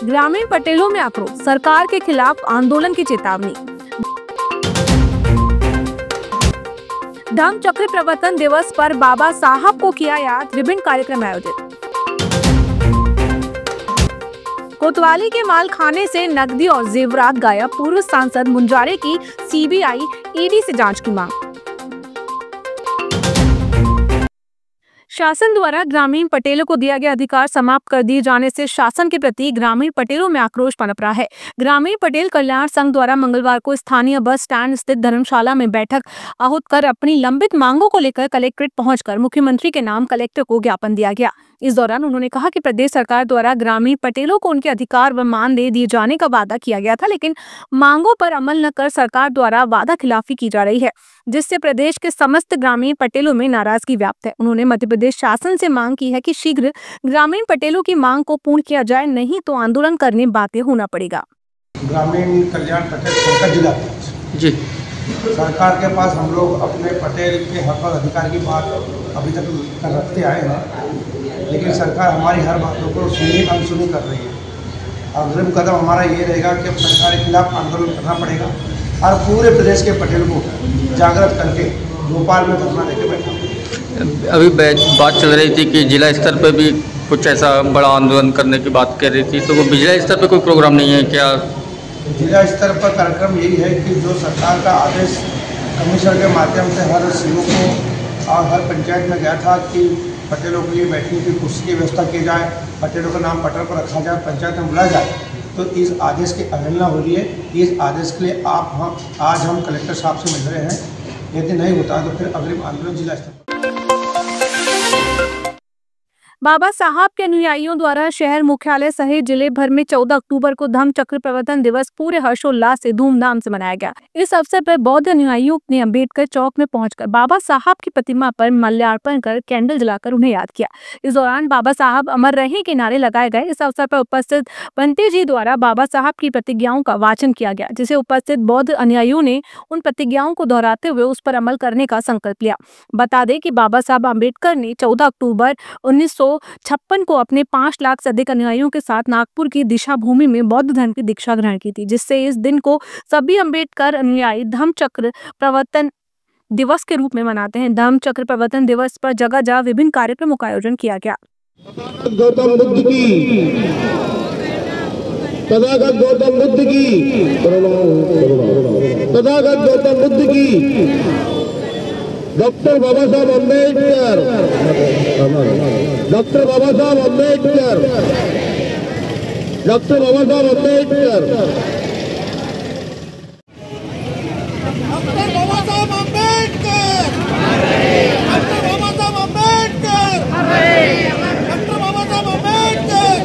ग्रामीण पटेलों में आक्रोश, सरकार के खिलाफ आंदोलन की चेतावनी। धम्मचक्र प्रवर्तन दिवस पर बाबा साहब को किया याद, विभिन्न कार्यक्रम आयोजित। कोतवाली के मालखाने से नकदी और जेवरात गायब, पूर्व सांसद मुंजारे की सीबीआई ईडी से जांच की मांग। शासन द्वारा ग्रामीण पटेलों को दिया गया अधिकार समाप्त कर दिए जाने से शासन के प्रति ग्रामीण पटेलों में आक्रोश पनप रहा है। ग्रामीण पटेल कल्याण संघ द्वारा मंगलवार को स्थानीय बस स्टैंड स्थित धर्मशाला में बैठक आहूत कर अपनी लंबित मांगों को लेकर कलेक्ट्रेट पहुंचकर मुख्यमंत्री के नाम कलेक्टर को ज्ञापन दिया गया। इस दौरान उन्होंने कहा कि प्रदेश सरकार द्वारा ग्रामीण पटेलों को उनके अधिकार व मानदेय दिए जाने का वादा किया गया था, लेकिन मांगों पर अमल न कर सरकार द्वारा वादा खिलाफी की जा रही है, जिससे प्रदेश के समस्त ग्रामीण पटेलों में नाराजगी व्याप्त है। उन्होंने मध्य प्रदेश शासन से मांग की है कि शीघ्र ग्रामीण पटेलों की मांग को पूर्ण किया जाए, नहीं तो आंदोलन करने बाध्य होना पड़ेगा। ग्रामीण कल्याण पटेल संघ जिला जी सरकार के पास हम लोग अपने पटेल के हक और अधिकार की बात अभी तक रखते आए हैं, लेकिन सरकार हमारी हर बातों को सुनी अनसुनी कर रही है। अग्रिम कदम हमारा ये रहेगा कि अब सरकार के खिलाफ आंदोलन करना पड़ेगा और पूरे प्रदेश के पटेल को जागृत करके भोपाल में धरना देके बैठा। अभी बात चल रही थी कि जिला स्तर पर भी कुछ ऐसा बड़ा आंदोलन करने की बात कर रही थी, तो वो जिला स्तर पर कोई प्रोग्राम नहीं है क्या? जिला स्तर पर कार्यक्रम यही है कि जो सरकार का आदेश कमिश्नर के माध्यम से हर सीओ को और हर पंचायत में गया था कि पटेलों के लिए बैठने की कुर्सी की व्यवस्था की जाए, पटेलों का नाम पटल पर रखा जाए, पंचायत में बुलाया जाए, तो इस आदेश की अवहेलना हो रही है। इस आदेश के लिए आज हम कलेक्टर साहब से मिल रहे हैं। यदि नहीं होता तो फिर अग्रिम आंदोलन जिला स्तर पर। बाबा साहब के अनुयायियों द्वारा शहर मुख्यालय सहित जिले भर में 14 अक्टूबर को धम्मचक्र प्रवर्तन दिवस पूरे हर्षोल्लास से धूमधाम से मनाया गया। इस अवसर पर बौद्ध अनुयायियों ने अम्बेडकर चौक में पहुंचकर बाबा साहब की प्रतिमा पर माल्यार्पण कर कैंडल जलाकर उन्हें याद किया। इस दौरान बाबा साहब अमर रहे के नारे लगाए गए। इस अवसर पर उपस्थित पंते जी द्वारा बाबा साहब की प्रतिज्ञाओं का वाचन किया गया, जिसे उपस्थित बौद्ध अनुयायियों ने उन प्रतिज्ञाओं को दोहराते हुए उस पर अमल करने का संकल्प लिया। बता दें कि बाबा साहब अम्बेडकर ने 14 अक्टूबर 1956 को अपने 5 लाख से अधिक अनुयायियों के साथ नागपुर की दिशा भूमि में बौद्ध धर्म की दीक्षा ग्रहण की थी, जिससे इस दिन को सभी अम्बेडकर अनुयायी धम्मचक्र प्रवर्तन दिवस के रूप में मनाते हैं। धम्मचक्र प्रवर्तन दिवस पर जगह जगह विभिन्न कार्यक्रमों का आयोजन किया गया। गौतम बुद्ध की, तथागत गौतम बुद्ध की, तथागत गौतम बुद्ध की, डॉक्टर बाबा साहब अम्बेडकर, डॉक्टर बाबा साहब अम्बेडकर, डॉक्टर बाबा साहब अम्बेडकर, डॉक्टर बाबा साहब अम्बेडकर, डॉक्टर बाबा साहब अम्बेडकर, डॉक्टर बाबा साहब अम्बेडकर।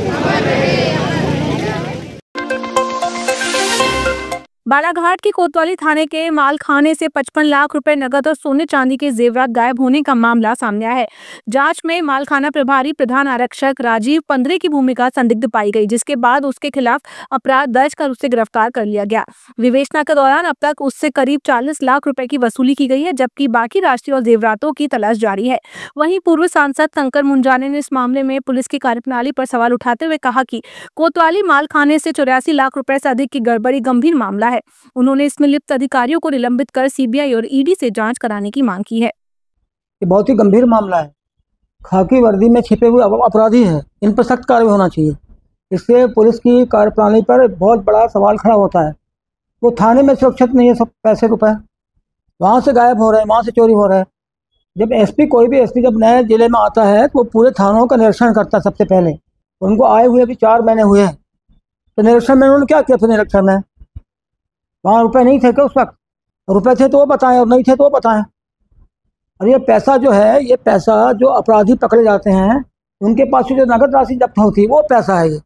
बालाघाट की कोतवाली थाने के मालखाने से 55 लाख रुपए नगद और सोने चांदी के जेवरात गायब होने का मामला सामने आया है। जांच में मालखाना प्रभारी प्रधान आरक्षक राजीव पंद्रे की भूमिका संदिग्ध पाई गई, जिसके बाद उसके खिलाफ अपराध दर्ज कर उसे गिरफ्तार कर लिया गया। विवेचना के दौरान अब तक उससे करीब 40 लाख रुपए की वसूली की गई है, जबकि बाकी राशि और जेवरातों की तलाश जारी है। वहीं पूर्व सांसद शंकर मुंजाने ने इस मामले में पुलिस की कार्यप्रणाली पर सवाल उठाते हुए कहा कि कोतवाली मालखाने से 84 लाख रुपए से अधिक की गड़बड़ी गंभीर मामला है। उन्होंने इसमें लिप्त अधिकारियों को निलंबित कर सीबीआई और ईडी से जांच कराने की मांग की है। ये बहुत ही गंभीर मामला है। खाकी वर्दी में छिपे हुए अपराधी हैं, इन पर सख्त कार्रवाई होना चाहिए। इससे पुलिस की कार्यप्रणाली पर बहुत बड़ा सवाल खड़ा होता है। वो थाने में सुरक्षित नहीं है, सब पैसे रुपए वहाँ से गायब हो रहे हैं, वहाँ से चोरी हो रहा है। जब एसपी कोई भी एसपी जब नए जिले में आता है तो वो पूरे थानों का निरीक्षण करता है। सबसे पहले उनको आए हुए अभी 4 महीने हुए हैं, तो निरीक्षण में उन्होंने क्या किया? फिर निरीक्षण में वहाँ रुपए नहीं थे क्या? उस वक्त रुपए थे तो वो बताएं और नहीं थे तो वो बताएं। और ये पैसा जो है, ये पैसा जो अपराधी पकड़े जाते हैं उनके पास से जो नगद राशि जब्त होती है वो पैसा है ये।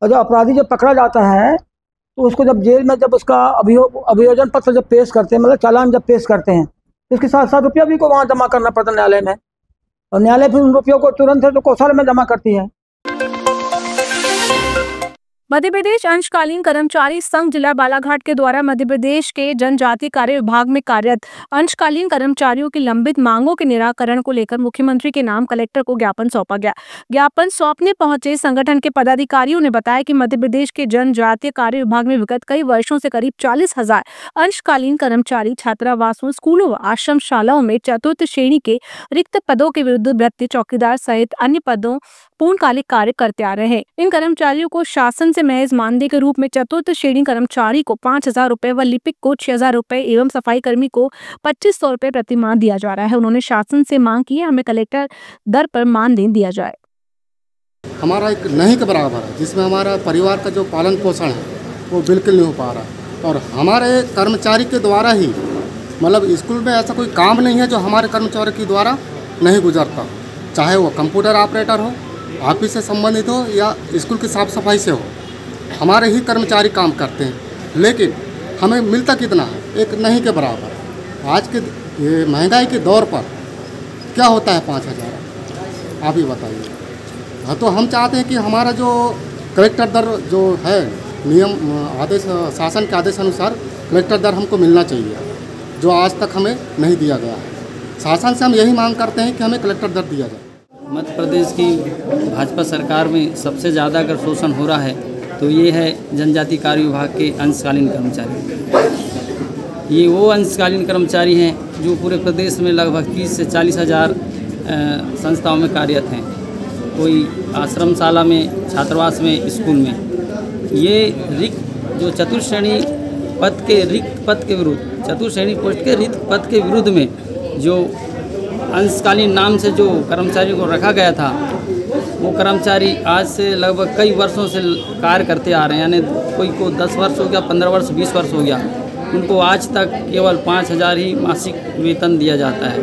और जो अपराधी जब पकड़ा जाता है तो उसको जब जेल में जब उसका अभियोजन पत्र जब पेश करते हैं, मतलब चालान जब पेश करते हैं, तो उसके साथ साथ रुपया भी को वहाँ जमा करना पड़ता है न्यायालय में, और न्यायालय फिर उन रुपयों को तुरंत है तो कोषागार में जमा करती है। मध्य प्रदेश अंशकालीन कर्मचारी संघ जिला बालाघाट के द्वारा मध्य प्रदेश के जनजातीय कार्य विभाग में कार्यरत अंशकालीन कर्मचारियों की लंबित मांगों के निराकरण को लेकर मुख्यमंत्री के नाम कलेक्टर को ज्ञापन सौंपा गया। ज्ञापन सौंपने पहुंचे संगठन के पदाधिकारियों ने बताया कि मध्य प्रदेश के जनजातीय कार्य विभाग में विगत कई वर्षों से करीब 40,000 अंशकालीन कर्मचारी छात्रावासों, स्कूलों व आश्रमशालाओं में चतुर्थ श्रेणी के रिक्त पदों के विरुद्ध भर्ती, चौकीदार सहित अन्य पदों पूर्णकालिक कार्य करते आ रहे हैं। इन कर्मचारियों को शासन से महज मानदेय के रूप में चतुर्थ श्रेणी कर्मचारी को 5,000 रुपए व लिपिक को 6,000 रुपए एवं सफाई कर्मी को 2,500 रुपए प्रति माह दिया जा रहा है। उन्होंने शासन से मांग की है हमें कलेक्टर दर पर मानदेय दिया जाए। हमारा एक नहीं के बराबर है, जिसमें हमारा परिवार का जो पालन पोषण है वो बिल्कुल नहीं हो पा रहा है। और हमारे कर्मचारी के द्वारा ही मतलब स्कूल में ऐसा कोई काम नहीं है जो हमारे कर्मचारी के द्वारा नहीं गुजरता, चाहे वो कंप्यूटर ऑपरेटर हो, ऑफिस से संबंधित हो या स्कूल की साफ़ सफाई से हो, हमारे ही कर्मचारी काम करते हैं। लेकिन हमें मिलता कितना है, एक नहीं के बराबर। आज के ये महंगाई के दौर पर क्या होता है 5,000, आप ही बताइए। हाँ, तो हम चाहते हैं कि हमारा जो कलेक्टर दर जो है नियम आदेश शासन के आदेश अनुसार कलेक्टर दर हमको मिलना चाहिए, जो आज तक हमें नहीं दिया गया है। शासन से हम यही मांग करते हैं कि हमें कलेक्टर दर दिया जाए। मध्य प्रदेश की भाजपा सरकार में सबसे ज़्यादा अगर शोषण हो रहा है तो ये है जनजातीय कार्य विभाग के अंशकालीन कर्मचारी। ये वो अंशकालीन कर्मचारी हैं जो पूरे प्रदेश में लगभग 30 से 40,000 संस्थाओं में कार्यरत हैं, कोई आश्रमशाला में, छात्रावास में, स्कूल में। ये रिक्त जो चतुर्श्रेणी पद के रिक्त पद के विरुद्ध, चतुर्श्रेणी पोस्ट के रिक्त पद के विरुद्ध में जो अंशकालीन नाम से जो कर्मचारियों को रखा गया था, वो कर्मचारी आज से लगभग कई वर्षों से कार्य करते आ रहे हैं। यानी कोई को 10 वर्ष हो गया, 15 वर्ष, 20 वर्ष हो गया, उनको आज तक केवल 5,000 ही मासिक वेतन दिया जाता है।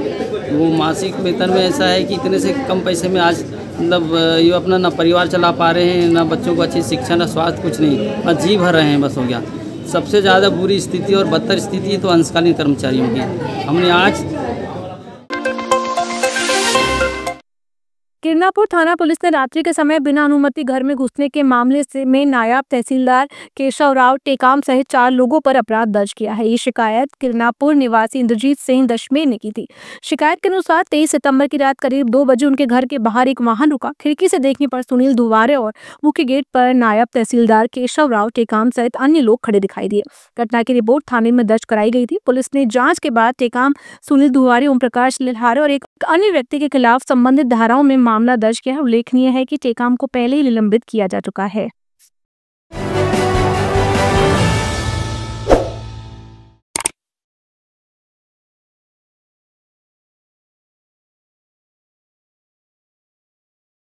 वो मासिक वेतन में ऐसा है कि इतने से कम पैसे में आज मतलब ये अपना ना परिवार चला पा रहे हैं, ना बच्चों को अच्छी शिक्षा, ना स्वास्थ्य, कुछ नहीं, बस जी भर रहे हैं, बस हो गया। सबसे ज़्यादा बुरी स्थिति और बदतर स्थिति तो अंशकालीन कर्मचारियों की। हमने आज किरनापुर थाना पुलिस ने रात्रि के समय बिना अनुमति घर में घुसने के मामले में नायब तहसीलदार केशव राव टेकाम सहित 4 लोगों पर अपराध दर्ज किया है। ये शिकायत किरनापुर निवासी इंद्रजीत सिंह दशमेर ने की थी। शिकायत के अनुसार 23 सितंबर की रात करीब 2 बजे उनके घर के बाहर एक वाहन रुका। खिड़की से देखने पर सुनील दुवारे और मुख्य गेट पर नायब तहसीलदार केशव राव टेकाम सहित अन्य लोग खड़े दिखाई दिए। घटना की रिपोर्ट थाने में दर्ज कराई गई थी। पुलिस ने जाँच के बाद टेकाम, सुनील दुवारे, ओम प्रकाश लिल्हारे और एक अन्य व्यक्ति के खिलाफ संबंधित धाराओं में मामला दर्ज किया है। उल्लेखनीय है कि टेकाम को पहले ही निलंबित किया जा चुका है।